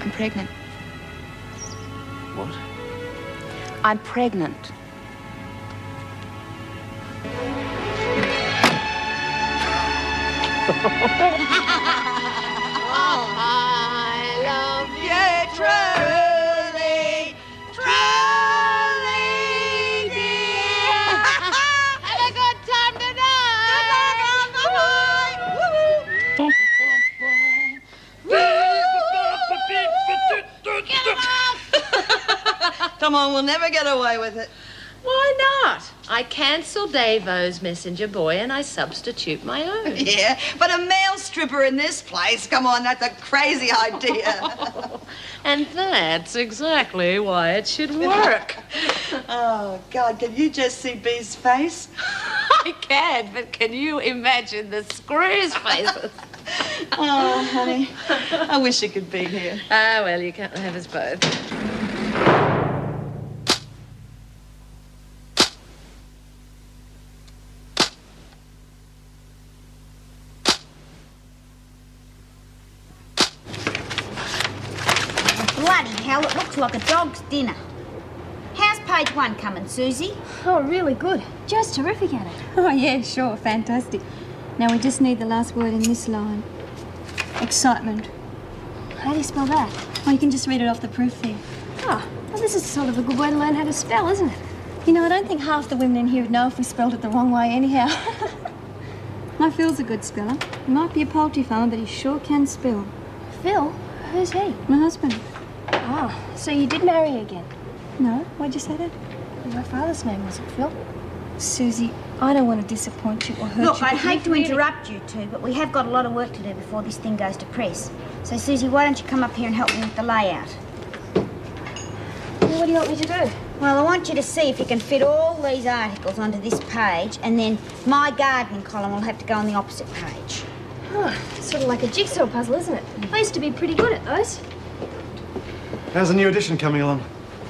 I'm pregnant. What? I'm pregnant. I love you truly, truly, dear. Have a good time tonight. Good luck, Get him off. Come on, we'll never get away with it. Why not? I cancel Davo's messenger boy and I substitute my own. Yeah, but a male stripper in this place, come on, that's a crazy idea. And that's exactly why it should work. Oh, God, can you just see Bee's face? I can, but can you imagine the screws faces? Oh, honey, I wish you could be here. Ah, well, you can't have us both. Bloody hell, it looks like a dog's dinner. How's page 1 coming, Susie? Oh, really good. Jo's terrific at it. Oh, yeah, sure. Fantastic. Now we just need the last word in this line. Excitement. How do you spell that? Oh, you can just read it off the proof there. Oh, well, this is sort of a good way to learn how to spell, isn't it? You know, I don't think half the women in here would know if we spelled it the wrong way anyhow. My Phil's a good speller. He might be a poultry farmer, but he sure can spell. Phil? Who's he? My husband. Oh, so you did marry again? No, why'd you say that? My father's name wasn't Phil. Susie, I don't want to disappoint you or hurt you. Look, I'd hate to interrupt you two, but we have got a lot of work to do before this thing goes to press. So, Susie, why don't you come up here and help me with the layout? Well, what do you want me to do? Well, I want you to see if you can fit all these articles onto this page, and then my gardening column will have to go on the opposite page. Oh, sort of like a jigsaw puzzle, isn't it? I used to be pretty good at those. How's the new edition coming along?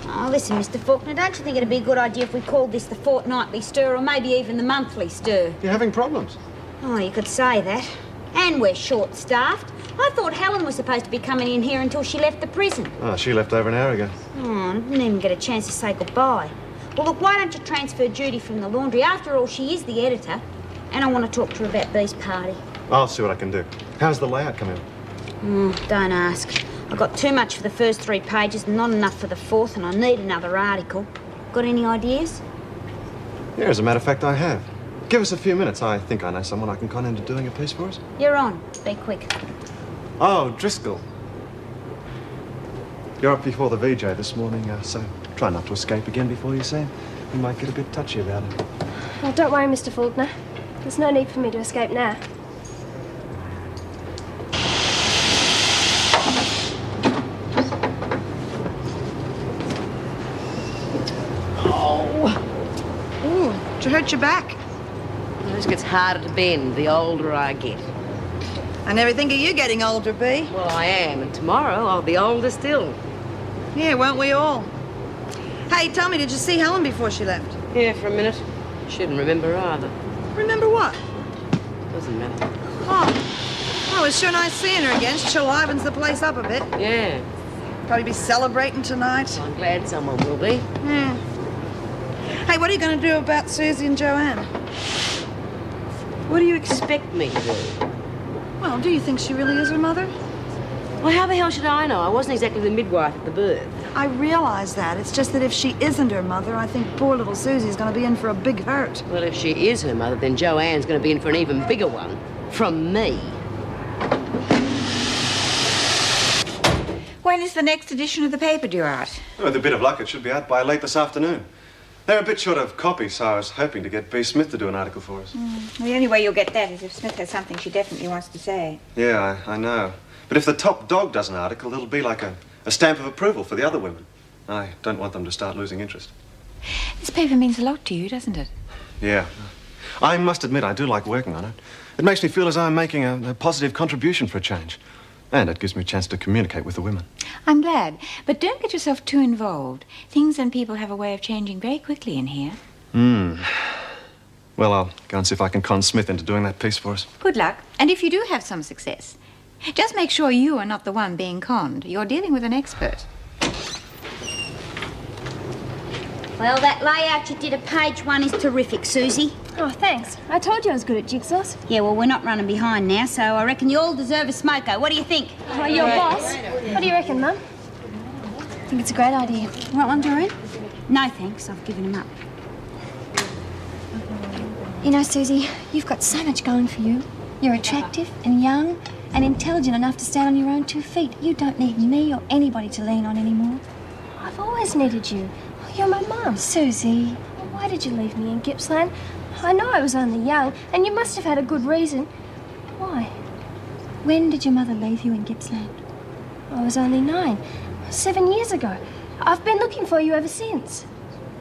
Oh, listen, Mr. Faulkner, don't you think it'd be a good idea if we called this the Fortnightly Stir or maybe even the Monthly Stir? You're having problems. Oh, you could say that. And we're short-staffed. I thought Helen was supposed to be coming in here until she left the prison. Oh, she left over an hour ago. Oh, I didn't even get a chance to say goodbye. Well, look, why don't you transfer Judy from the laundry? After all, she is the editor. And I want to talk to her about Bee's party. I'll see what I can do. How's the layout coming? Don't ask. I got too much for the first 3 pages and not enough for the 4th, and I need another article. Got any ideas? Yeah, as a matter of fact, I have. Give us a few minutes. I think I know someone I can con into doing a piece for us. You're on. Be quick. Oh, Driscoll. You're up before the VJ this morning, so try not to escape again before you see him. You might get a bit touchy about it. Well, don't worry, Mr. Faulkner. There's no need for me to escape now. Did you hurt your back? It just gets harder to bend the older I get. I never think of you getting older, Bee. Well, I am, and tomorrow I'll be older still. Yeah, won't we all? Hey, tell me, did you see Helen before she left? Yeah, for a minute. Shouldn't remember either. Remember what? Doesn't matter. Oh, it was sure nice seeing her again. She livens the place up a bit. Yeah. Probably be celebrating tonight. I'm glad someone will be. Yeah. Hey, what are you going to do about Susie and Joanne? What do you expect me to do? Well, do you think she really is her mother? Well, how the hell should I know? I wasn't exactly the midwife at the birth. I realize that. It's just that if she isn't her mother, I think poor little Susie's going to be in for a big hurt. Well, if she is her mother, then Joanne's going to be in for an even bigger one. From me. When is the next edition of the paper due out? Oh, with a bit of luck, it should be out by late this afternoon. They're a bit short of copies, so I was hoping to get B. Smith to do an article for us. Well, the only way you'll get that is if Smith has something she definitely wants to say. Yeah, I know. But if the top dog does an article, it'll be like a stamp of approval for the other women. I don't want them to start losing interest. This paper means a lot to you, doesn't it? Yeah. I must admit, I do like working on it. It makes me feel as though I'm making a positive contribution for a change. And it gives me a chance to communicate with the women. I'm glad. But don't get yourself too involved. Things and people have a way of changing very quickly in here. Well, I'll go and see if I can con Smith into doing that piece for us. Good luck. And if you do have some success, Just make sure you are not the one being conned. You're dealing with an expert. Well, that layout you did at page 1 is terrific, Susie. Oh, thanks. I told you I was good at jigsaws. Yeah, well, we're not running behind now, so I reckon you all deserve a smoko. What do you think? Oh, you're boss. What do you reckon, Mum? I think it's a great idea. Want one, Doreen? No, thanks. I've given him up. You know, Susie, you've got so much going for you. You're attractive and young and intelligent enough to stand on your own 2 feet. You don't need me or anybody to lean on anymore. I've always needed you. You're my mum. Susie, why did you leave me in Gippsland? I know I was only young, and you must have had a good reason. Why? When did your mother leave you in Gippsland? I was only 9. 7 years ago. I've been looking for you ever since.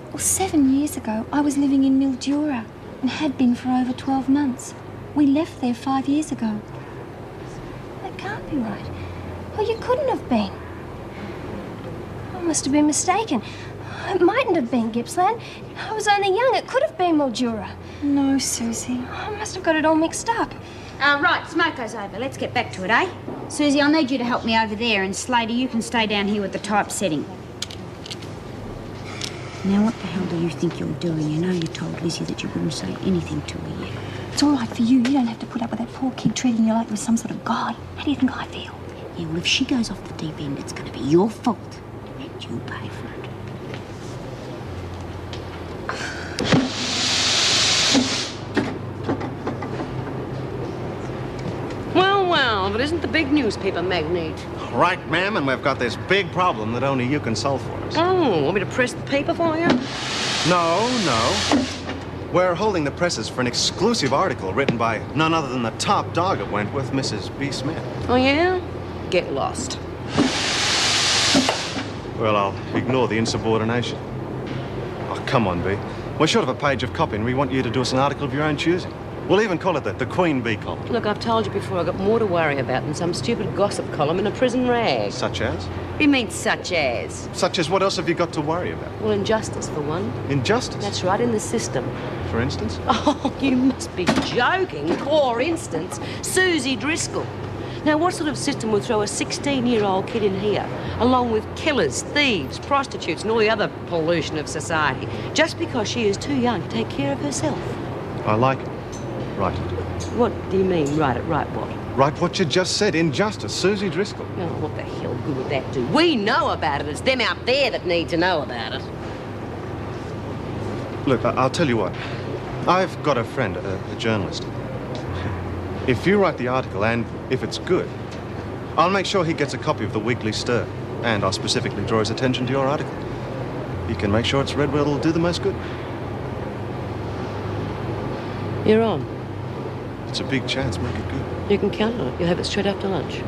Well, 7 years ago, I was living in Mildura and had been for over 12 months. We left there 5 years ago. That can't be right. Oh, you couldn't have been. I must have been mistaken. It mightn't have been Gippsland. I was only young. It could have been Mildura. No, Susie. I must have got it all mixed up. Right, smoko's over. Let's get back to it, eh? Susie, I'll need you to help me over there, and Slater, you can stay down here with the typesetting. Now, what the hell do you think you're doing? You know you told Lizzie that you wouldn't say anything to her yet. It's all right for you. You don't have to put up with that poor kid treating you like you were some sort of god. How do you think I feel? Yeah, well, if she goes off the deep end, it's going to be your fault, and you'll pay for it. Well, if it isn't the big newspaper magnate. Right, ma'am, and we've got this big problem that only you can solve for us. Oh, want me to press the paper for you? No. We're holding the presses for an exclusive article written by none other than the top dog at Wentworth, Mrs. B. Smith. Oh, yeah? Get lost. Well, I'll ignore the insubordination. Oh, come on, B. We're short of a page of copy, and we want you to do us an article of your own choosing. We'll even call it the Queen Bee column. Look, I've told you before, I've got more to worry about than some stupid gossip column in a prison rag. Such as? You mean such as? Such as what else have you got to worry about? Well, injustice, for one. Injustice? That's right, in the system. For instance? Oh, you must be joking. For instance, Susie Driscoll. Now, what sort of system would throw a 16-year-old kid in here, along with killers, thieves, prostitutes, and all the other pollution of society, just because she is too young to take care of herself? I like it. Right. What do you mean, right it, right what? Right, what you just said. Injustice. Susie Driscoll. Oh, what the hell good would that do? We know about it. It's them out there that need to know about it. Look, I'll tell you what. I've got a friend, a journalist. If you write the article, and if it's good, I'll make sure he gets a copy of the Weekly Stir. And I'll specifically draw his attention to your article. He can make sure it's read where it'll do the most good. You're on. It's a big chance. Make it good. You can count on it. You'll have it straight after lunch.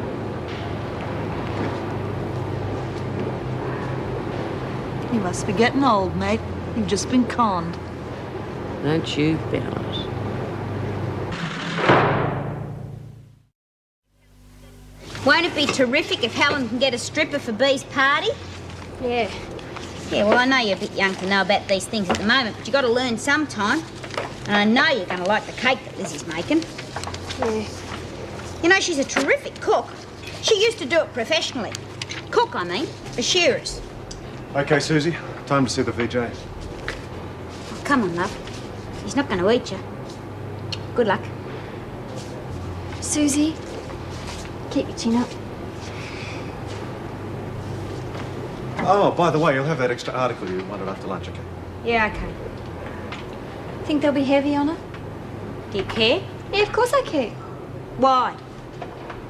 You must be getting old, mate. You've just been conned. Don't you bet on it. Won't it be terrific if Helen can get a stripper for Bee's party? Yeah. Yeah, well, I know you're a bit young to know about these things at the moment, but you've got to learn sometime. And I know you're going to like the cake that Lizzie's making. Yeah. You know, she's a terrific cook. She used to do it professionally. Cook, I mean, for shearers. Okay, Susie. Time to see the VJ. Oh, come on, love. He's not going to eat you. Good luck. Susie, keep your chin up. Oh, by the way, you'll have that extra article you wanted after lunch, okay? Yeah, okay. Think they'll be heavy on her? Do you care? Yeah, of course I care. Why?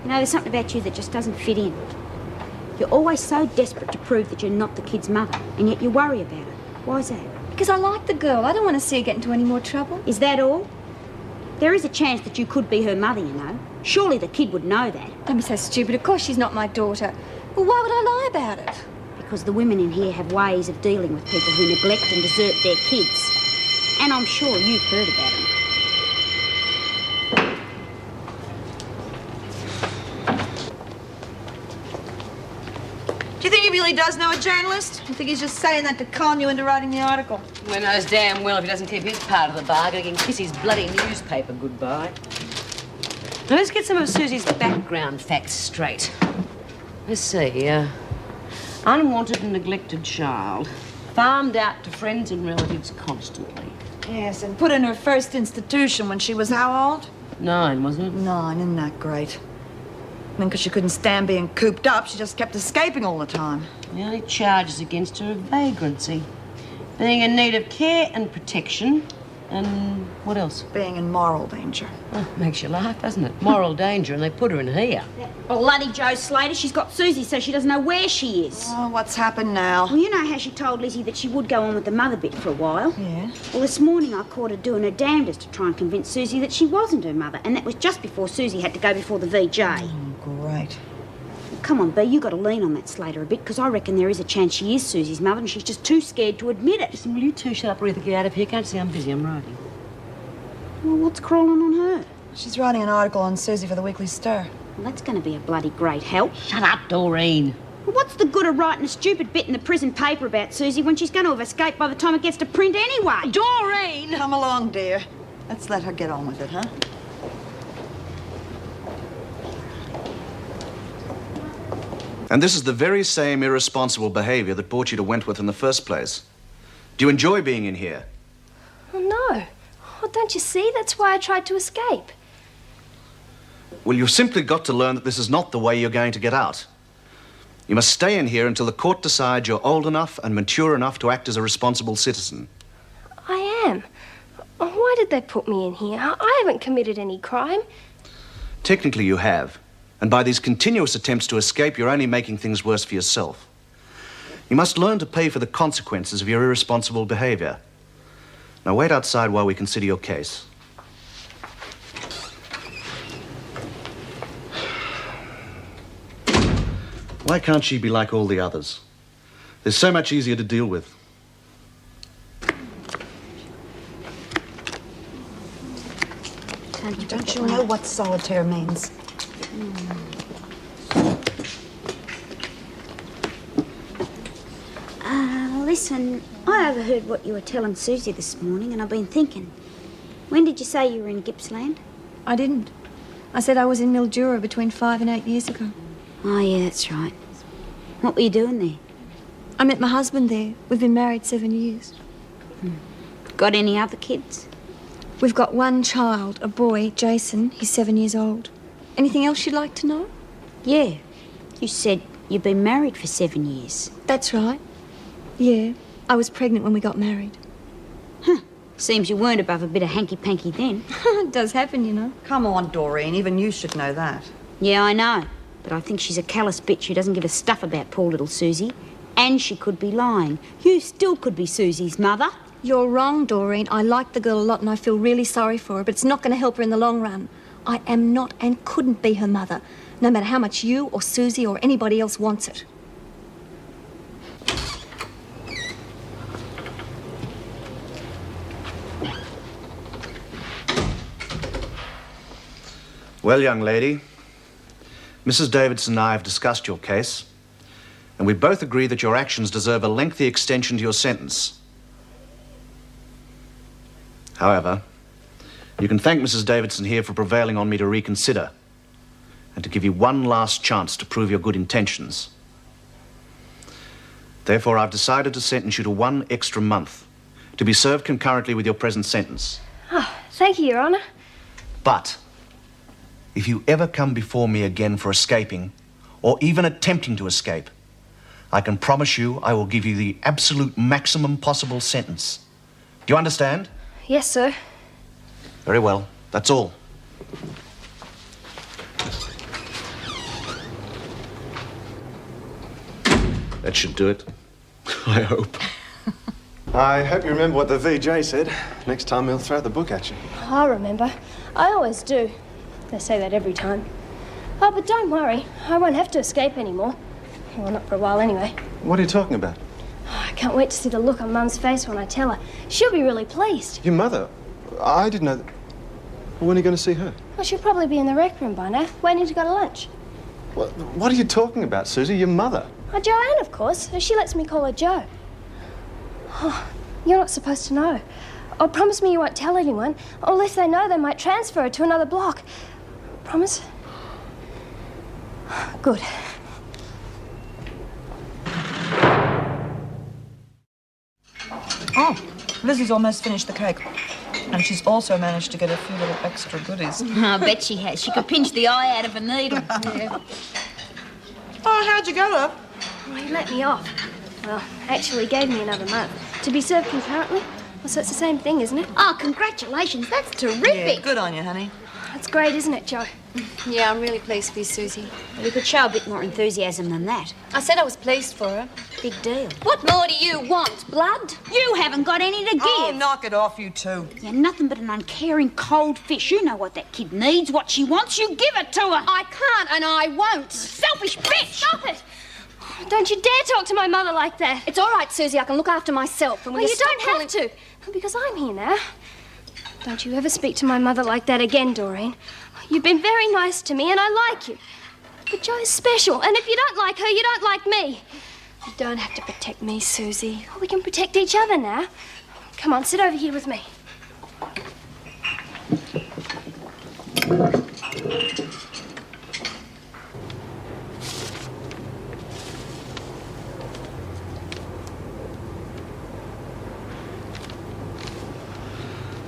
You know, there's something about you that just doesn't fit in. You're always so desperate to prove that you're not the kid's mother, and yet you worry about it. Why's that? Because I like the girl. I don't want to see her get into any more trouble. Is that all? There is a chance that you could be her mother, you know. Surely the kid would know that. Don't be so stupid. Of course she's not my daughter. Well, why would I lie about it? Because the women in here have ways of dealing with people who neglect and desert their kids. And I'm sure you've heard about them. Do you think he really does know a journalist? I think he's just saying that to con you into writing the article. Well, knows damn well if he doesn't keep his part of the bargain, he can kiss his bloody newspaper goodbye. Now, let's get some of Susie's background facts straight. Let's see, unwanted and neglected child. Farmed out to friends and relatives constantly. Yes, and put in her first institution when she was how old? 9, wasn't it? 9, isn't that great? Then because she couldn't stand being cooped up, she just kept escaping all the time. The only charges against her are vagrancy, being in need of care and protection, and what else? Being in moral danger. Oh, makes you laugh, doesn't it? Moral danger, and they put her in here. Bloody Joe Slater, she's got Susie so she doesn't know where she is. Oh, what's happened now? Well, you know how she told Lizzie that she would go on with the mother bit for a while? Yeah. Well, this morning I caught her doing her damnedest to try and convince Susie that she wasn't her mother, and that was just before Susie had to go before the VJ. Oh, great. Come on, B, you got to lean on that Slater a bit, because I reckon there is a chance she is Susie's mother and she's just too scared to admit it. Listen, will you two shut up, Aretha? Get out of here. Can't see I'm busy. I'm writing. Well, what's crawling on her? She's writing an article on Susie for the Weekly Star. Well, that's going to be a bloody great help. Shut up, Doreen. Well, what's the good of writing a stupid bit in the prison paper about Susie when she's going to have escaped by the time it gets to print anyway? Doreen! Come along, dear. Let's let her get on with it, huh? And this is the very same irresponsible behaviour that brought you to Wentworth in the first place. Do you enjoy being in here? Oh, no. Oh, don't you see? That's why I tried to escape. Well, you've simply got to learn that this is not the way you're going to get out. You must stay in here until the court decides you're old enough and mature enough to act as a responsible citizen. I am. Oh, why did they put me in here? I haven't committed any crime. Technically, you have. And by these continuous attempts to escape, you're only making things worse for yourself. You must learn to pay for the consequences of your irresponsible behaviour. Now, wait outside while we consider your case. Why can't she be like all the others? They're so much easier to deal with. Don't you know what solitaire means? Listen, I overheard what you were telling Susie this morning, and I've been thinking. When did you say you were in Gippsland? I didn't. I said I was in Mildura between 5 and 8 years ago. Oh, yeah, that's right. What were you doing there? I met my husband there. We've been married 7 years. Got any other kids? We've got one child, a boy, Jason. He's 7 years old. Anything else you'd like to know? Yeah. You said you've been married for 7 years. That's right. Yeah, I was pregnant when we got married. Seems you weren't above a bit of hanky-panky then. It does happen, you know. Come on, Doreen. Even you should know that. Yeah, I know. But I think she's a callous bitch who doesn't give a stuff about poor little Susie. And she could be lying. You still could be Susie's mother. You're wrong, Doreen. I like the girl a lot and I feel really sorry for her, but it's not going to help her in the long run. I am not and couldn't be her mother, no matter how much you or Susie or anybody else wants it. Well, young lady, Mrs. Davidson and I have discussed your case, and we both agree that your actions deserve a lengthy extension to your sentence. However, you can thank Mrs. Davidson here for prevailing on me to reconsider and to give you one last chance to prove your good intentions. Therefore, I've decided to sentence you to 1 extra month to be served concurrently with your present sentence. Oh, thank you, Your Honour. But if you ever come before me again for escaping, or even attempting to escape, I can promise you I will give you the absolute maximum possible sentence. Do you understand? Yes, sir. Very well. That's all. That should do it. I hope. I hope you remember what the VJ said. Next time he'll throw the book at you. I remember. I always do. They say that every time. Oh, but don't worry. I won't have to escape anymore. Well, not for a while anyway. What are you talking about? Oh, I can't wait to see the look on Mum's face when I tell her. She'll be really pleased. Your mother? I didn't know that. When are you going to see her? Well, she'll probably be in the rec room by now, waiting to go to lunch. What are you talking about, Susie? Your mother? Oh, Joanne, of course. She lets me call her Jo. Oh, you're not supposed to know. Oh, promise me you won't tell anyone. Or if they know, they might transfer her to another block. promise? Good. Oh, Lizzie's almost finished the cake. And she's also managed to get a few little extra goodies. I bet she has. She could pinch the eye out of a needle. Yeah. Oh, how'd you go, love? Well, he let me off. Well, actually gave me another month. To be served concurrently? Well, so it's the same thing, isn't it? Oh, congratulations. That's terrific. Yeah, good on you, honey. That's great, isn't it, Joe? Yeah, I'm really pleased for you, Susie. Well, you could show a bit more enthusiasm than that. I said I was pleased for her. Big deal. What more do you want, blood? You haven't got any to give. Oh, knock it off, you two. You're nothing but an uncaring cold fish. You know what that kid needs, what she wants. You give it to her. I can't and I won't. Selfish bitch. Stop it! Don't you dare talk to my mother like that. It's all right, Susie. I can look after myself. And Well, you don't have to. Because I'm here now. Don't you ever speak to my mother like that again, Doreen. You've been very nice to me and I like you. But Joe's special, and if you don't like her, you don't like me. You don't have to protect me, Susie. We can protect each other now. Come on, sit over here with me.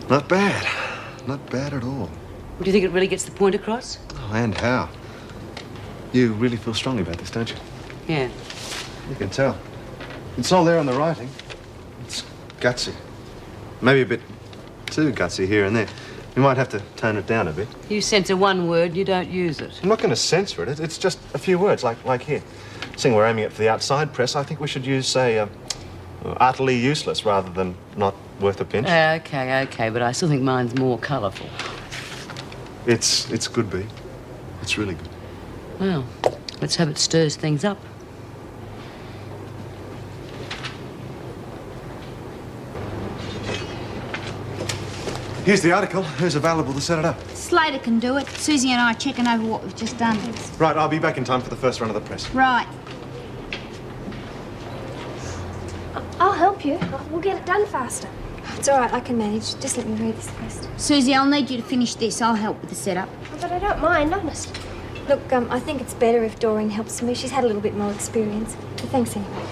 Not bad. Not bad at all. Do you think it really gets the point across? Oh, and how? You really feel strongly about this, don't you? Yeah. You can tell. It's all there on the writing. It's gutsy. Maybe a bit too gutsy here and there. We might have to tone it down a bit. You censor one word, you don't use it. I'm not going to censor it. It's just a few words, like here. Seeing we're aiming it for the outside press, I think we should use, say, utterly useless rather than not worth a pinch. Okay, but I still think mine's more colourful. It's good, Bea. It's really good. Well, let's hope it stirs things up. Here's the article. Who's available to set it up? Slater can do it. Susie and I are checking over what we've just done. Right, I'll be back in time for the first run of the press. Right. I'll help you. We'll get it done faster. It's all right. I can manage. Just let me read this first. Susie, I'll need you to finish this. I'll help with the setup. But I don't mind, honest. Look, I think it's better if Doreen helps me. She's had a little bit more experience. But thanks anyway.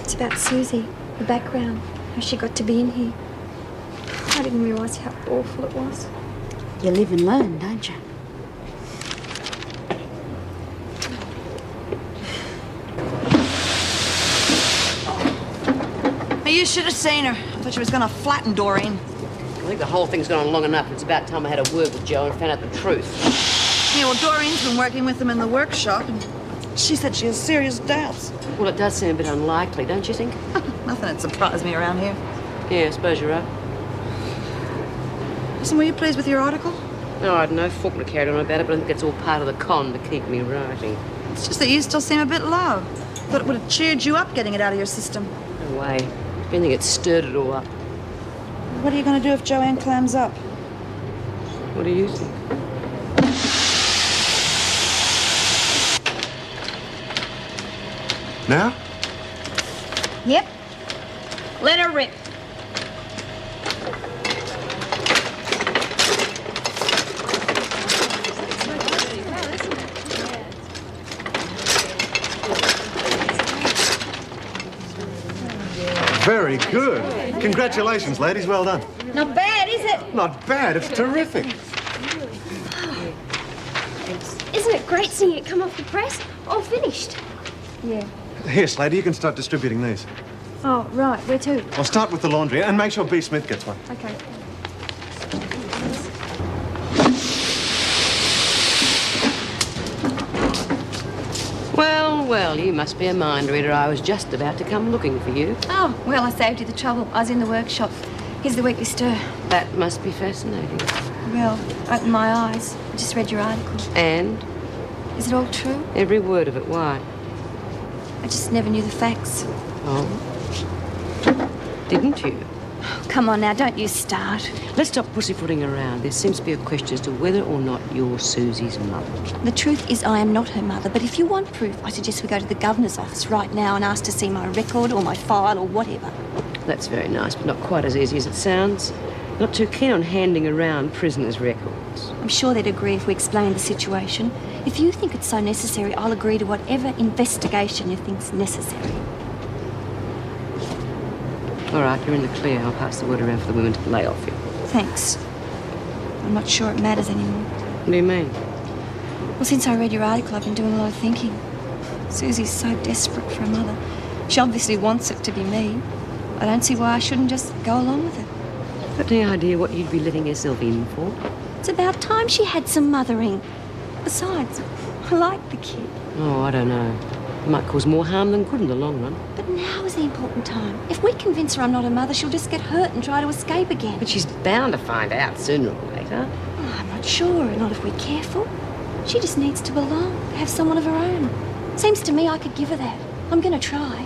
It's about Susie, the background, how she got to be in here. I didn't realise how awful it was. You live and learn, don't you? You should have seen her. I thought she was going to flatten Doreen. I think the whole thing's gone on long enough. It's about time I had a word with Joe and found out the truth. Yeah, well, Doreen's been working with them in the workshop, and she said she has serious doubts. Well, it does seem a bit unlikely, don't you think? Nothing would surprise me around here. Yeah, I suppose you're right. Listen, were you pleased with your article? No, I had no Faulkner carried on about it, but I think it's all part of the con to keep me writing. It's just that you still seem a bit low. Thought it would have cheered you up getting it out of your system. No way. I think it stirred it all up. What are you going to do if Joanne clams up? What do you think? Now? Yep. Let her rip. Very good. Congratulations, ladies. Well done. Not bad, is it? Not bad. It's terrific. Isn't it great seeing it come off the press? All finished. Yeah. Here, Slater, you can start distributing these. Oh, right. Where to? I'll start with the laundry and make sure B. Smith gets one. Okay. Well, you must be a mind reader. I was just about to come looking for you. Oh, well, I saved you the trouble. I was in the workshop. Here's the Weekly Stir. That must be fascinating. Well, opened my eyes. I just read your article. And? Is it all true? Every word of it. Why? I just never knew the facts. Oh. Didn't you? Come on now, don't you start. Let's stop pussyfooting around. There seems to be a question as to whether or not you're Susie's mother. The truth is I am not her mother, but if you want proof, I suggest we go to the governor's office right now and ask to see my record or my file or whatever. That's very nice, but not quite as easy as it sounds. Not too keen on handing around prisoners' records. I'm sure they'd agree if we explained the situation. If you think it's so necessary, I'll agree to whatever investigation you think's necessary. All right, you're in the clear. I'll pass the word around for the women to lay off you. Thanks. I'm not sure it matters anymore. What do you mean? Well, since I read your article, I've been doing a lot of thinking. Susie's so desperate for a mother. She obviously wants it to be me. I don't see why I shouldn't just go along with it. Got any idea what you'd be letting yourself in for? It's about time she had some mothering. Besides, I like the kid. Oh, I don't know. It might cause more harm than good in the long run. But now is the important time. If we convince her I'm not her mother, she'll just get hurt and try to escape again. But she's bound to find out sooner or later. Oh, I'm not sure, not if we're careful. She just needs to belong, to have someone of her own. Seems to me I could give her that. I'm going to try.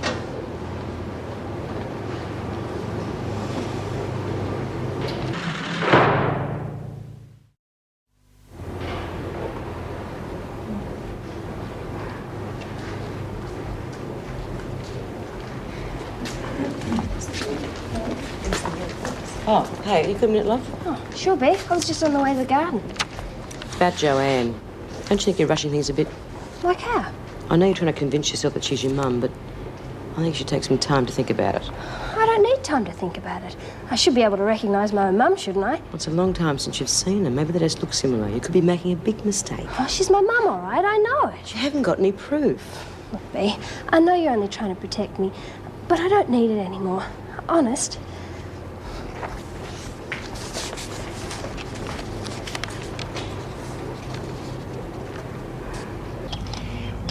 Oh, hey, you got a minute, love? Oh, sure, Beck. I was just on the way to the garden. About Joanne. Don't you think you're rushing things a bit? Like how? I know you're trying to convince yourself that she's your mum, but I think you should take some time to think about it. I don't need time to think about it. I should be able to recognise my own mum, shouldn't I? Well, it's a long time since you've seen her. Maybe they just look similar. You could be making a big mistake. Oh, she's my mum, all right. I know it. You haven't got any proof. Look, Bea, I know you're only trying to protect me, but I don't need it anymore. Honest.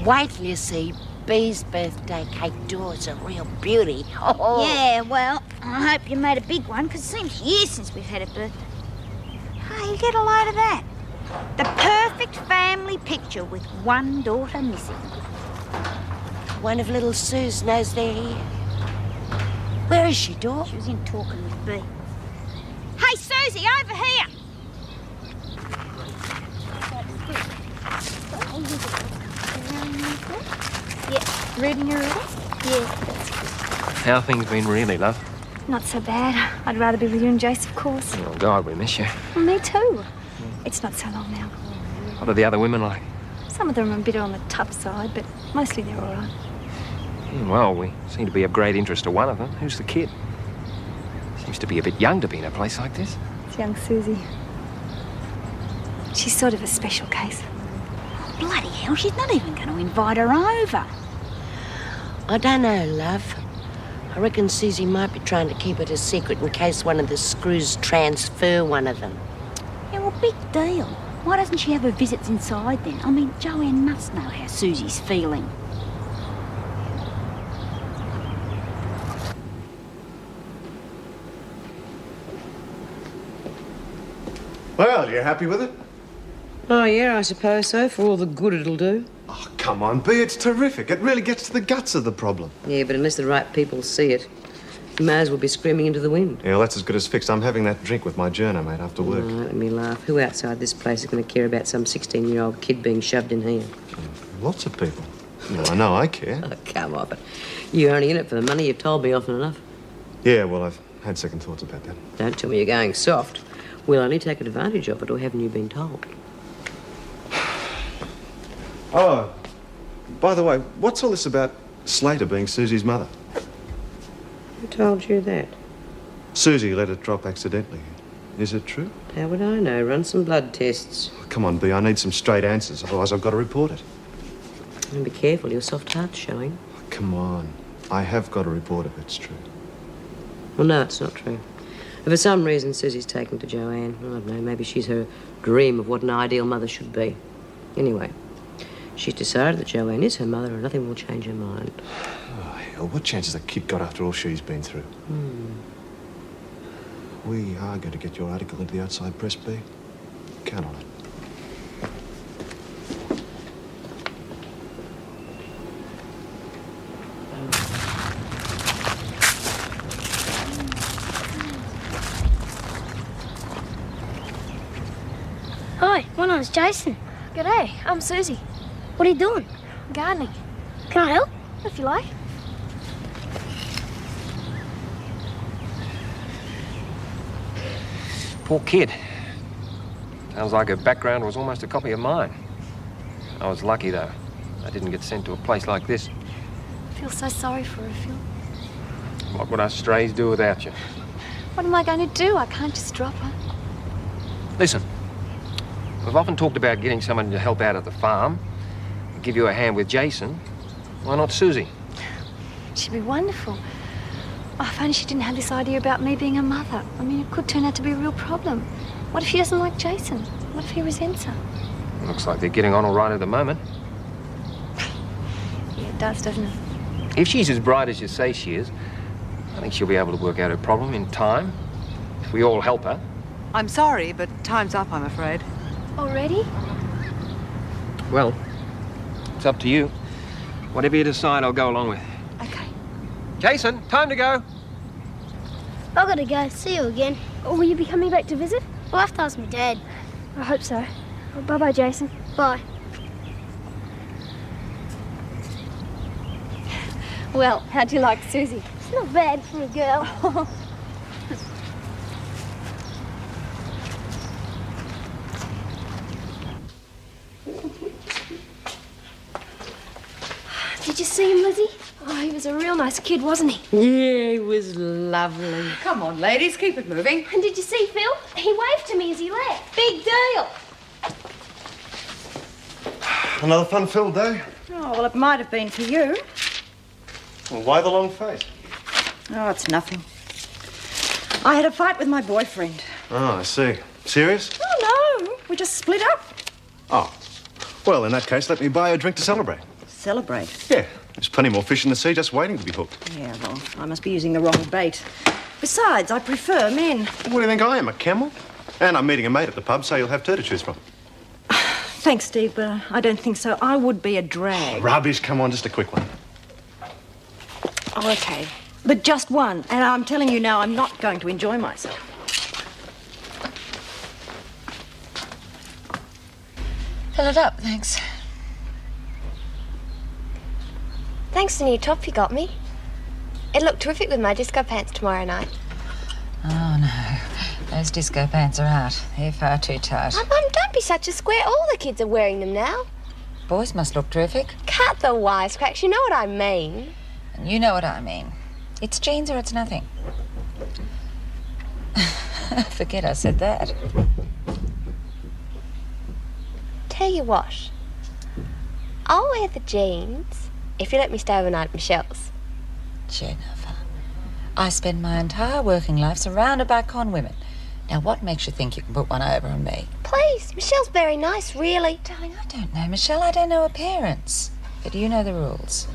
Wait till you see Bee's birthday cake do. It's a real beauty. Oh. Yeah, well, I hope you made a big one, because it seems years since we've had a birthday. Hey, you get a load of that. The perfect family picture with one daughter missing. One of little Sue's knows they're here. Where is she, Dor? She was in talking with Bea. Hey, Susie, over here! Yeah, reading your order? Yeah, that's good. How have things been really, love? Not so bad. I'd rather be with you and Jace, of course. Oh, God, we miss you. Well, me too. It's not so long now. What are the other women like? Some of them are a bit on the tough side, but mostly they're all right. Well, we seem to be of great interest to one of them. Who's the kid? Seems to be a bit young to be in a place like this. It's young Susie. She's sort of a special case. Bloody hell, she's not even going to invite her over. I don't know, love. I reckon Susie might be trying to keep it a secret in case one of the screws transfer one of them. Yeah, well, big deal. Why doesn't she have her visits inside then? I mean, Joanne must know how Susie's feeling. Well, you happy with it? Oh, yeah, I suppose so, for all the good it'll do. Oh, come on, Bea, it's terrific. It really gets to the guts of the problem. Yeah, but unless the right people see it, you may as well be screaming into the wind. Yeah, well, that's as good as fixed. I'm having that drink with my journo, mate, after work. Oh, let me laugh. Who outside this place is going to care about some 16-year-old kid being shoved in here? Lots of people. Well, I know I care. Oh, come on, but you're only in it for the money. You've told me often enough. Yeah, well, I've had second thoughts about that. Don't tell me you're going soft. We'll only take advantage of it, or haven't you been told? Oh, by the way, what's all this about Slater being Susie's mother? Who told you that? Susie let it drop accidentally. Is it true? How would I know? Run some blood tests. Oh, come on, Bea, I need some straight answers, otherwise I've got to report it. And be careful, your soft heart's showing. Oh, come on. I have got to report if it's true. Well, no, it's not true. If for some reason Susie's taken to Joanne, I don't know, maybe she's her dream of what an ideal mother should be. Anyway, she's decided that Joanne is her mother and nothing will change her mind. Oh, hell, what chance has that kid got after all she's been through? We are going to get your article into the outside press, Bea. Count on it. Hi, my name's Jason. G'day, I'm Susie. What are you doing? Gardening. Can I help? If you like. Poor kid. Sounds like her background was almost a copy of mine. I was lucky, though. I didn't get sent to a place like this. I feel so sorry for her, Phil. What would us strays do without you? What am I going to do? I can't just drop her. Listen, we've often talked about getting someone to help out at the farm, give you a hand with Jason. Why not Susie? She'd be wonderful. Oh, if only she didn't have this idea about me being a mother. I mean, it could turn out to be a real problem. What if she doesn't like Jason? What if he resents her? Looks like they're getting on all right at the moment. Yeah, it does, doesn't it? If she's as bright as you say she is, I think she'll be able to work out her problem in time. If we all help her. I'm sorry, but time's up, I'm afraid. Already? Well, it's up to you. Whatever you decide, I'll go along with. Okay. Jason, time to go. I've got to go. See you again. Oh, will you be coming back to visit? I'll have to ask my dad. I hope so. Well, bye-bye, Jason. Bye. Well, how'd you like Susie? It's not bad for a girl. Did you see him, Lizzie? Oh, he was a real nice kid, wasn't he? Yeah, he was lovely. Come on, ladies, keep it moving. And did you see Phil? He waved to me as he left. Big deal. Another fun-filled day? Oh, well, it might have been for you. Well, why the long face? Oh, it's nothing. I had a fight with my boyfriend. Oh, I see. Serious? Oh, no. We just split up. Oh. Well, in that case, let me buy you a drink to celebrate. Celebrate? Yeah. There's plenty more fish in the sea just waiting to be hooked. Yeah, well, I must be using the wrong bait. Besides, I prefer men. What do you think I am, a camel? And I'm meeting a mate at the pub, so you'll have two to choose from. Thanks, Steve, but I don't think so. I would be a drag. Rubbish, come on, just a quick one. Oh, okay. But just one. And I'm telling you now, I'm not going to enjoy myself. Fill it up, thanks. Thanks to the new top you got me. It'll look terrific with my disco pants tomorrow night. Oh, no. Those disco pants are out. They're far too tight. Mum, don't be such a square. All the kids are wearing them now. Boys must look terrific. Cut the wisecracks. You know what I mean. And you know what I mean. It's jeans or it's nothing. Forget I said that. Tell you what. I'll wear the jeans if you let me stay overnight at Michelle's. Jennifer, I spend my entire working life surrounded by con women. Now, what makes you think you can put one over on me? Please, Michelle's very nice, really. Darling, I don't know Michelle. I don't know her parents. But you know the rules.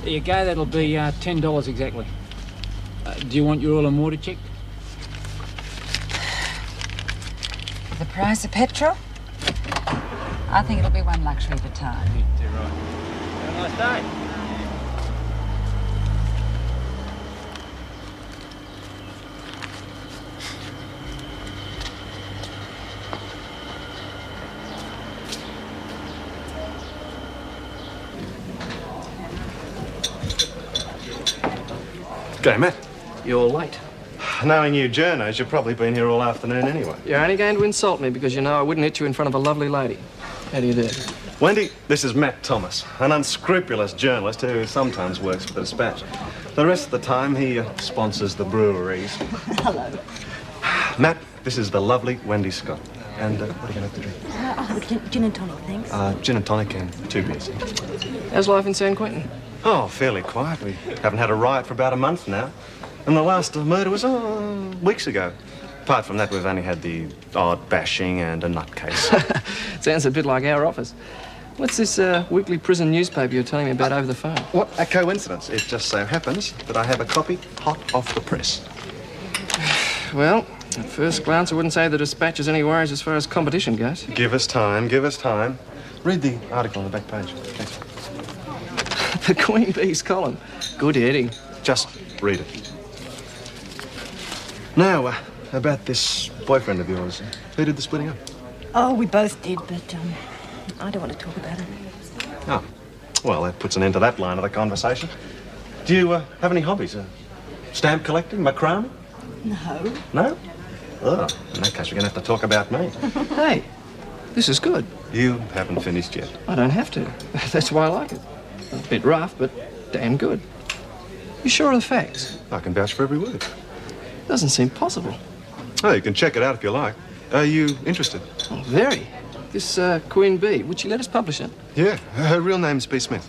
There you go, that'll be $10 exactly. Do you want your oil and water checked? The price of petrol? I think it'll be one luxury at a time. Yeah, too right. Have a nice day. G'day, Matt. You're late. Knowing you journos, you've probably been here all afternoon anyway. You're only going to insult me because you know I wouldn't hit you in front of a lovely lady. How do you do? Wendy, this is Matt Thomas, an unscrupulous journalist who sometimes works for the Dispatch. The rest of the time, he sponsors the breweries. Hello. Matt, this is the lovely Wendy Scott. And what are you going to have to drink? Gin and tonic, thanks. Gin and tonic and 2 beers. How's life in San Quentin? Oh, fairly quiet. We haven't had a riot for about a month now. And the last murder was weeks ago. Apart from that, we've only had the odd bashing and a nutcase. Sounds a bit like our office. What's this weekly prison newspaper you're telling me about over the phone? What a coincidence. It just so happens that I have a copy hot off the press. Well, at first glance, I wouldn't say the Dispatch has any worries as far as competition goes. Give us time, give us time. Read the article on the back page. Thanks. The Queen Bee's column. Good heading. Just read it. Now, about this boyfriend of yours. Who did the splitting up? Oh, we both did, but I don't want to talk about it. Oh, well, that puts an end to that line of the conversation. Do you have any hobbies? Stamp collecting, macrame? No. No? Oh, in that case, we're going to have to talk about me. Hey, this is good. You haven't finished yet. I don't have to. That's why I like it. A bit rough, but damn good. You sure of the facts? I can vouch for every word. Doesn't seem possible. Oh, you can check it out if you like. Are you interested? Oh, very. This Queen Bee, would you let us publish it? Yeah, her real name's B. Smith.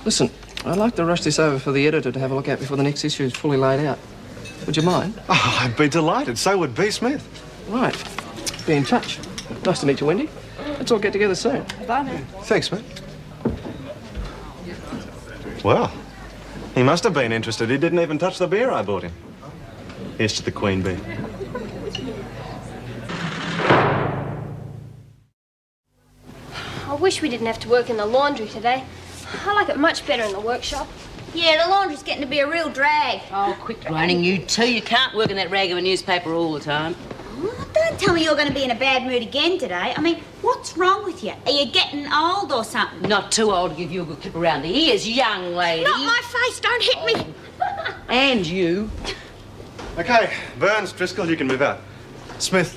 Listen, I'd like to rush this over for the editor to have a look at before the next issue is fully laid out. Would you mind? Oh, I'd be delighted. So would B. Smith. Right. Be in touch. Nice to meet you, Wendy. Let's all get together soon. Bye, man. Thanks, mate. Well, he must have been interested. He didn't even touch the beer I bought him. Here's to the Queen Bee. I wish we didn't have to work in the laundry today. I like it much better in the workshop. Yeah, the laundry's getting to be a real drag. Oh, quit groaning, you two. You can't work in that rag of a newspaper all the time. Oh, don't tell me you're going to be in a bad mood again today. I mean, what's wrong with you? Are you getting old or something? Not too old to give you a good clip around the ears, young lady. Not my face, don't hit me. And you. Okay, Burns, Driscoll, you can move out. Smith,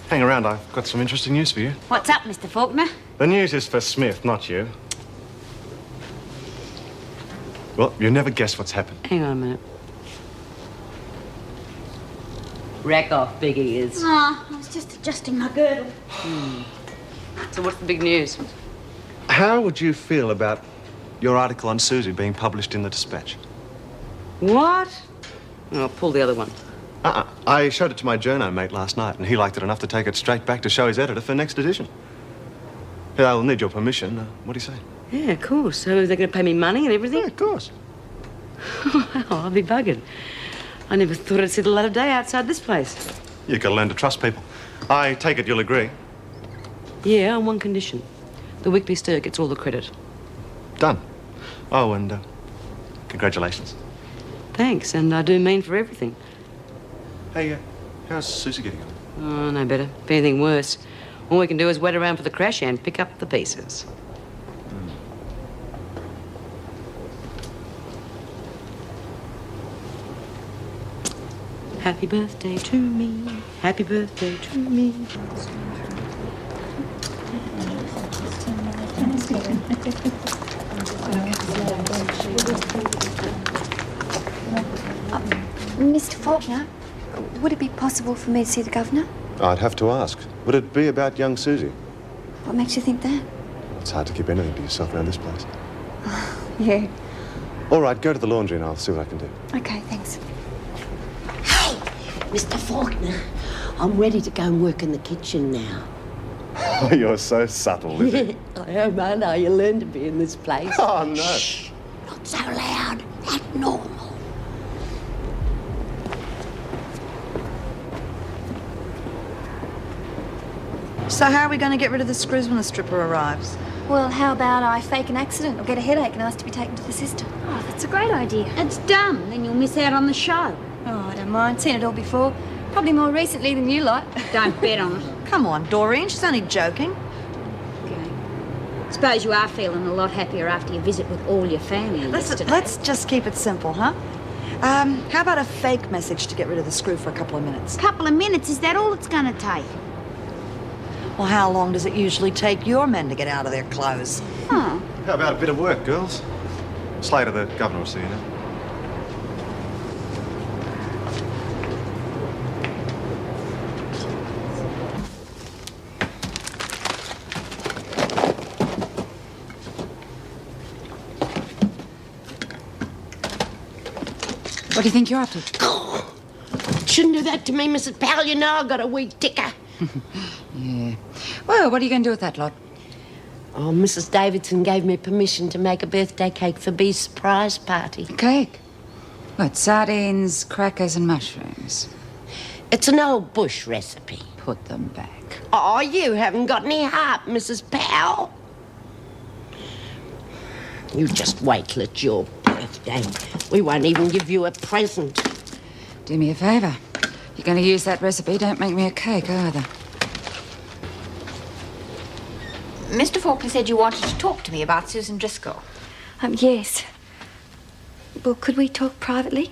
hang around. I've got some interesting news for you. What's up, Mr. Faulkner? The news is for Smith, not you. Well, you never guess what's happened. Hang on a minute. Rack off, big ears. Oh, I was just adjusting my girdle. So what's the big news? How would you feel about your article on Susie being published in the Dispatch? What? I'll pull the other one. I showed it to my journo mate last night, and he liked it enough to take it straight back to show his editor for next edition. Yeah, I'll need your permission. What do you say? Yeah, of course. So they're going to pay me money and everything? Yeah, of course. Well, I'll be buggered. I never thought I'd see the light of day outside this place. You've got to learn to trust people. I take it you'll agree. Yeah, on one condition. The Weekly Stir gets all the credit. Done. Oh, and congratulations. Thanks, and I do mean for everything. Hey, how's Susie getting on? Oh, no better. If anything worse, all we can do is wait around for the crash and pick up the pieces. Happy birthday to me. Happy birthday to me. Mr. Faulkner, would it be possible for me to see the governor? I'd have to ask. Would it be about young Susie? What makes you think that? It's hard to keep anything to yourself around this place. Yeah. All right, go to the laundry and I'll see what I can do. Okay, thanks. Hey, Mr. Faulkner, I'm ready to go and work in the kitchen now. Oh, you're so subtle, Lizzie. I am, aren't I? You learn to be in this place. Oh, no. Shh, not so loud. Act normal. So how are we going to get rid of the screws when the stripper arrives? Well, how about I fake an accident or get a headache and ask to be taken to the sister? Oh, that's a great idea. It's dumb. Then you'll miss out on the show. Oh, I don't mind. Seen it all before. Probably more recently than you lot. Don't bet on it. Come on, Doreen. She's only joking. Okay. Suppose you are feeling a lot happier after your visit with all your family yesterday. Let's just keep it simple, huh? How about a fake message to get rid of the screw for a couple of minutes? Couple of minutes, is that all it's going to take? Well, how long does it usually take your men to get out of their clothes? Oh. How about a bit of work, girls? Slater, the governor, will see you now. What do you think you're up to? Shouldn't do that to me, Mrs. Powell. You know I've got a weak ticker. Yeah. Well, what are you going to do with that lot? Oh, Mrs. Davidson gave me permission to make a birthday cake for Bee's surprise party. Cake? What, sardines, crackers and mushrooms? It's an old bush recipe. Put them back. Oh, you haven't got any heart, Mrs. Powell. You just wait till it's your birthday. We won't even give you a present. Do me a favour. You're going to use that recipe, don't make me a cake either. Mr. Faulkner said you wanted to talk to me about Susan Driscoll. Yes. Well, could we talk privately?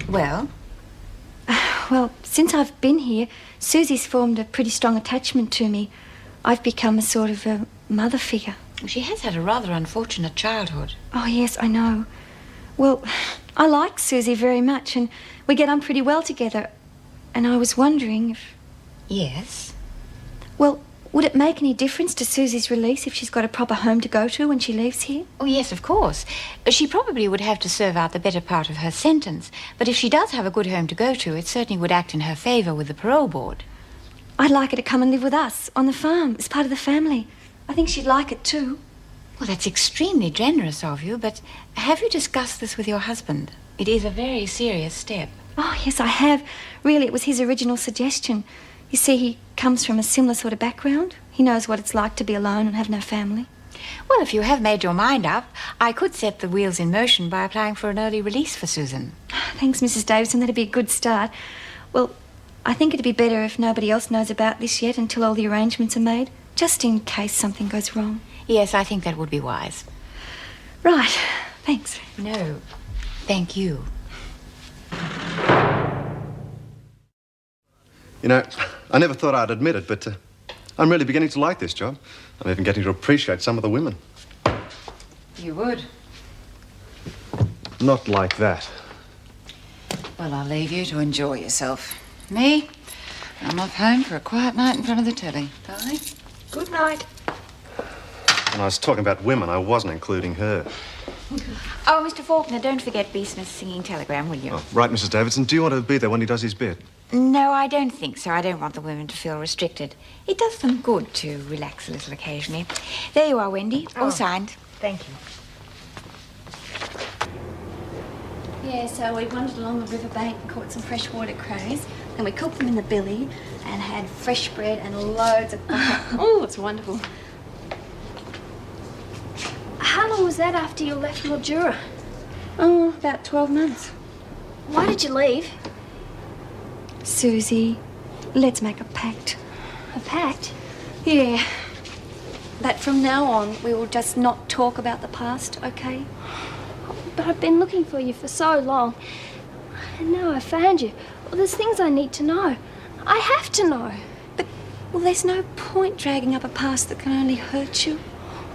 Well? Well, since I've been here, Susie's formed a pretty strong attachment to me. I've become a sort of a mother figure. She has had a rather unfortunate childhood. Oh, yes, I know. Well, I like Susie very much, and we get on pretty well together. And I was wondering if... Yes? Well, would it make any difference to Susie's release if she's got a proper home to go to when she leaves here? Oh, yes, of course. She probably would have to serve out the better part of her sentence. But if she does have a good home to go to, it certainly would act in her favour with the parole board. I'd like her to come and live with us on the farm as part of the family. I think she'd like it too. Well, that's extremely generous of you, but have you discussed this with your husband? It is a very serious step. Oh, yes, I have. Really, it was his original suggestion. You see, he comes from a similar sort of background. He knows what it's like to be alone and have no family. Well, if you have made your mind up, I could set the wheels in motion by applying for an early release for Susan. Thanks, Mrs. Davison. That'd be a good start. Well, I think it'd be better if nobody else knows about this yet until all the arrangements are made, just in case something goes wrong. Yes, I think that would be wise. Right. Thanks. No, thank you. You know, I never thought I'd admit it, but I'm really beginning to like this job. I'm even getting to appreciate some of the women. You would. Not like that. Well, I'll leave you to enjoy yourself. Me, I'm off home for a quiet night in front of the telly. Bye. Good night. When I was talking about women, I wasn't including her. Oh, Mr. Faulkner, don't forget B. Smith's singing telegram, will you? Oh, right, Mrs. Davidson. Do you want to be there when he does his bit? No, I don't think so. I don't want the women to feel restricted. It does them good to relax a little occasionally. There you are, Wendy. All signed. Thank you. Yeah, so we wandered along the riverbank and caught some freshwater crows. Then we cooked them in the billy and had fresh bread and loads of... Oh, it's wonderful. How long was that after you left Mildura? Oh, about 12 months. Why did you leave? Susie, let's make a pact. A pact? Yeah. That from now on, we will just not talk about the past, okay? But I've been looking for you for so long. And now I've found you. Well, there's things I need to know. I have to know. But, well, there's no point dragging up a past that can only hurt you.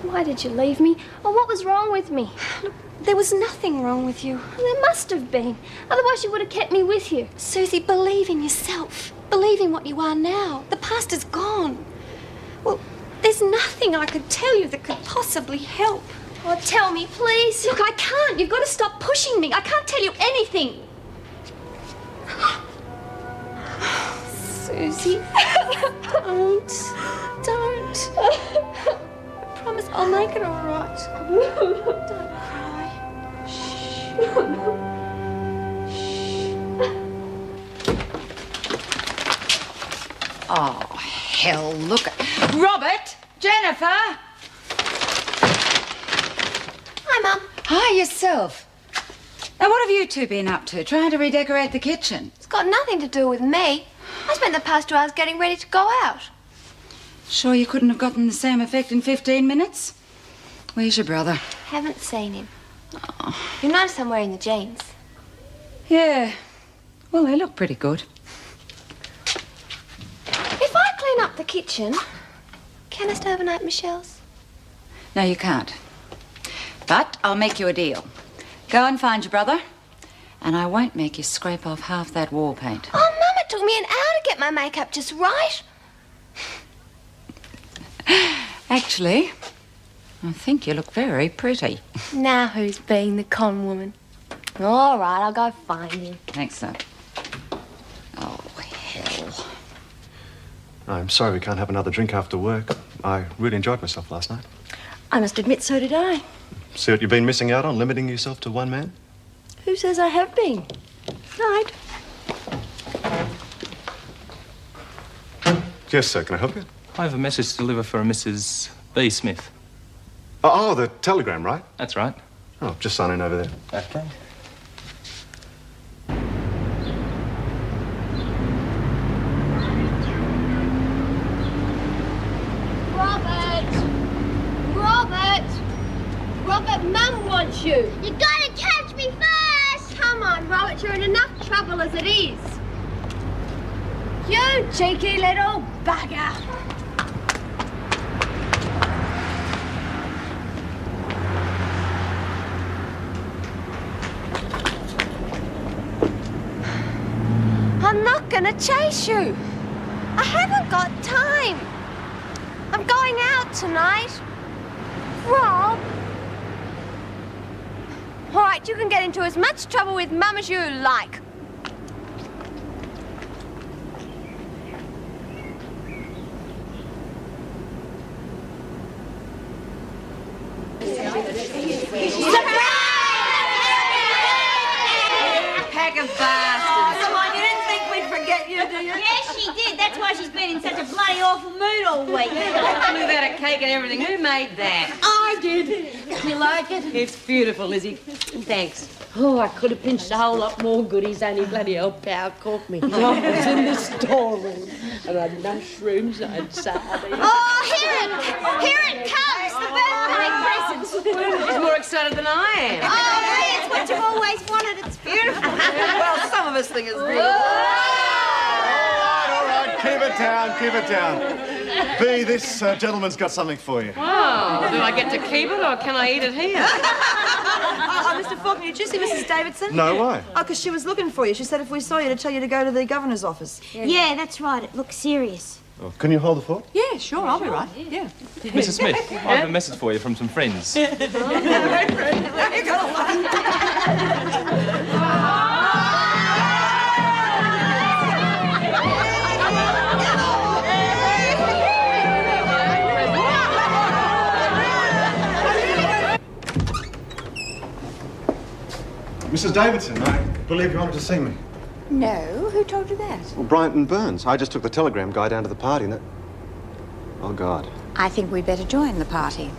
Why did you leave me? Or what was wrong with me? Look, there was nothing wrong with you. There must have been. Otherwise you would have kept me with you. Susie, believe in yourself. Believe in what you are now. The past is gone. Well, there's nothing I could tell you that could possibly help. Oh, tell me, please. Look, I can't. You've got to stop pushing me. I can't tell you anything. Susie, don't. I promise I'll make it all right. Don't cry. Shh. Oh, hell, look at... Robert! Jennifer! Hi, Mum. Hi, yourself. Now, what have you two been up to? Trying to redecorate the kitchen? It's got nothing to do with me. I spent the past 2 hours getting ready to go out. Sure you couldn't have gotten the same effect in 15 minutes? Where's your brother? Haven't seen him. Oh. You'll notice I'm wearing the jeans. Yeah. Well, they look pretty good. If I clean up the kitchen, can I stay overnight, Michelle's? No, you can't. But I'll make you a deal. Go and find your brother, and I won't make you scrape off half that wall paint. Oh, Mum, it took me an hour to get my makeup just right. Actually, I think you look very pretty. Now who's being the con woman? All right, I'll go find him. Thanks, so. Oh, hell. I'm sorry we can't have another drink after work. I really enjoyed myself last night. I must admit, so did I. See what you've been missing out on, limiting yourself to one man? Who says I have been? Night. Yes, sir. Can I help you? I have a message to deliver for a Mrs. B. Smith. Oh, the telegram, right? That's right. Oh, just sign in over there. Okay. Robert, Mum wants you. You gotta catch me first. Come on, Robert, you're in enough trouble as it is. You cheeky little bugger. I'm not gonna chase you. I haven't got time. I'm going out tonight. Rob. All right, you can get into as much trouble with Mum as you like. Pack of bastards. Come on, you didn't think we'd forget you, do you? Yes, she did. That's why she's been in such a bloody awful mood all week. We've had a cake and everything. Who made that? I did. Do you like it? It's beautiful, Lizzie. Thanks. Oh, I could have pinched a whole lot more goodies, only bloody old pal caught me. I was in the storeroom and I had mushrooms, I had sardines. Oh, here it comes, the birthday present. She's more excited than I am. Oh, hey, it's what you've always wanted. It's beautiful. Well, some of us think it's beautiful. All right, keep it down, keep it down. B, this gentleman's got something for you. Oh, do I get to keep it or can I eat it here? Mr. Faulkner, did you see Mrs. Davidson? No, why? Oh, because she was looking for you. She said if we saw you to tell you to go to the governor's office. Yeah, that's right. It looks serious. Oh, can you hold the fort? Yeah, sure, I'll be right. Yeah. Mrs. Smith, I have a message for you from some friends. Mrs. Davidson, I believe you wanted to see me. No, who told you that? Well, Bryant and Burns. I just took the telegram guy down to the party and that... Oh, God. I think we'd better join the party.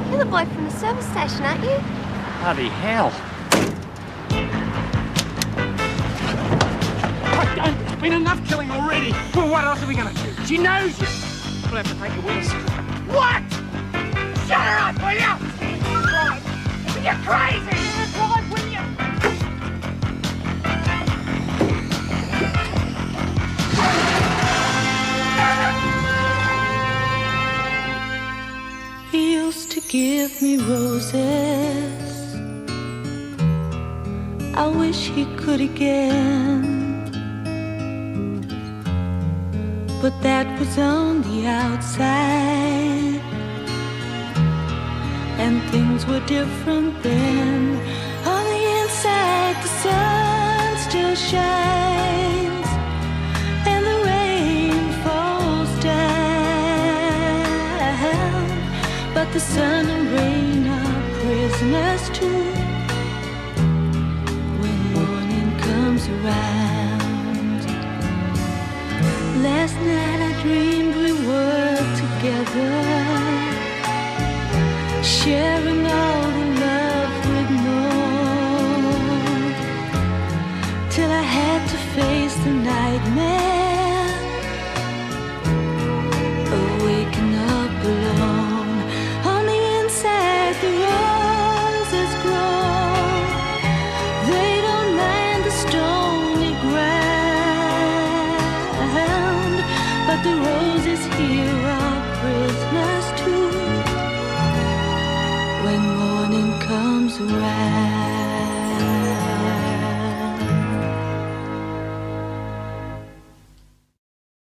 You're the boy from the service station, aren't you? Bloody hell. There's been enough killing already. Well, what else are we going to do? She knows you. We'll have to take a witness. What? Shut her up, will you? You're crazy. Drive, will you? He used to give me roses. I wish he could again. But that was on the outside, and things were different then. On the inside, the sun still shines, and the rain falls down. But But the sun and rain are prisoners too. When morning comes around, last night I dreamed we were together, sharing all the love we'd known, till I had to face the nightmare, waking up alone. On the inside the roses grow.